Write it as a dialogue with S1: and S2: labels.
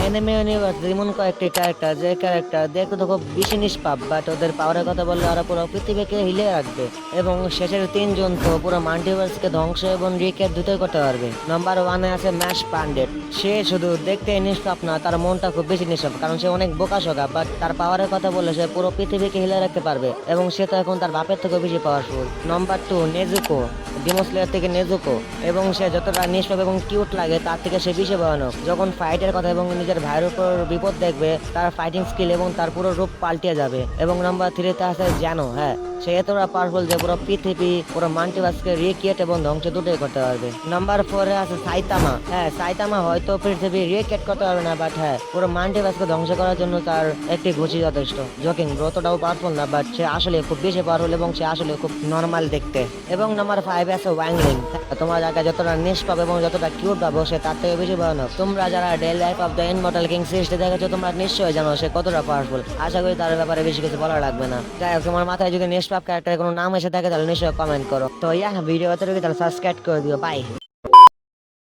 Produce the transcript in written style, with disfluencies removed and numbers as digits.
S1: Anime ইউনিভার্সে এমন কয়েকটি character যে ক্যারেক্টার দেখতে তো খুব বেশি নিষ্পাপ, বাট ওদের পাওয়ারের কথা বললে ওরা পুরো পৃথিবীকে হিলে রাখবে। এবং শেষের তিনজন তো পুরো মাল্টিভার্সকে ধ্বংস এবং রিকেট দুটোই করতে পারবে। নাম্বার ওয়ানে আছে ম্যাশ পান্ডেট। সে শুধু দেখতে নিষ্পাপ না, তার মনটা খুব বেশি নিষ্পাপ, কারণ সে অনেক বোকাশোকা, বাট তার পাওয়ারের কথা বললে সে পুরো পৃথিবীকে হিলে রাখতে পারবে এবং সে তো এখন তার বাপের থেকে বেশি powerful. Number two Nezuko, Demon Slayer থেকে নেজুকো, এবং সে যতটা নিষ্পাপ এবং কিউট লাগে তার থেকে সে বেশি ভয়ানক। যখন ফাইটের কথা এবং নিজের ভাইয়ের উপর বিপদ দেখবে, তার ফাইটিং স্কিল এবং তার পুরো রূপ পাল্টে যাবে। এবং নাম্বার থ্রিতে আছে জানো, হ্যাঁ সে এতটা পাওয়ারফুল যে পুরো পৃথিবী পুরো মাল্টিভার্সকে রিক্রিয়েট এবং ধ্বংস দুটোই করতে পারবে। নাম্বার ফোরে আছে সাইতামা। হ্যাঁ সাইতামা হয়তো পৃথিবী রিক্রিয়েট করতে পারবে না, বাট হ্যাঁ পুরো মাল্টিভার্সকে ধ্বংস করার জন্য তার একটি ঘুষি যথেষ্ট। জোকিং ব্রো, অতটাও পাওয়ারফুল না, বাট সে আসলে খুব বেশি পাওয়ারফুল এবং সে আসলে খুব নর্মাল দেখতে। এবং নাম্বার ফাইভে আছে ওয়াংলিং। তোমার জায়গায় যতটা নিষ্পাপ এবং যতটা কিউট পাবো সে তার থেকে বেশি ভয়ানক। তোমরা যারা daily life of the immortal king সিরিজটি দেখেছো তোমরা নিশ্চয়ই জানো সে কতটা পাওয়ারফুল। আশা করি তার ব্যাপারে বেশি কিছু বলা লাগবে না। যাই হোক, তোমার মাথায় যদি নিষ্পাপ ক্যারেক্টারের কোনো নাম এসে থাকে তাহলে নিশ্চয়ই কমেন্ট করো। তো ভিডিও তাহলে সাবস্ক্রাইব করে দিও। বাই।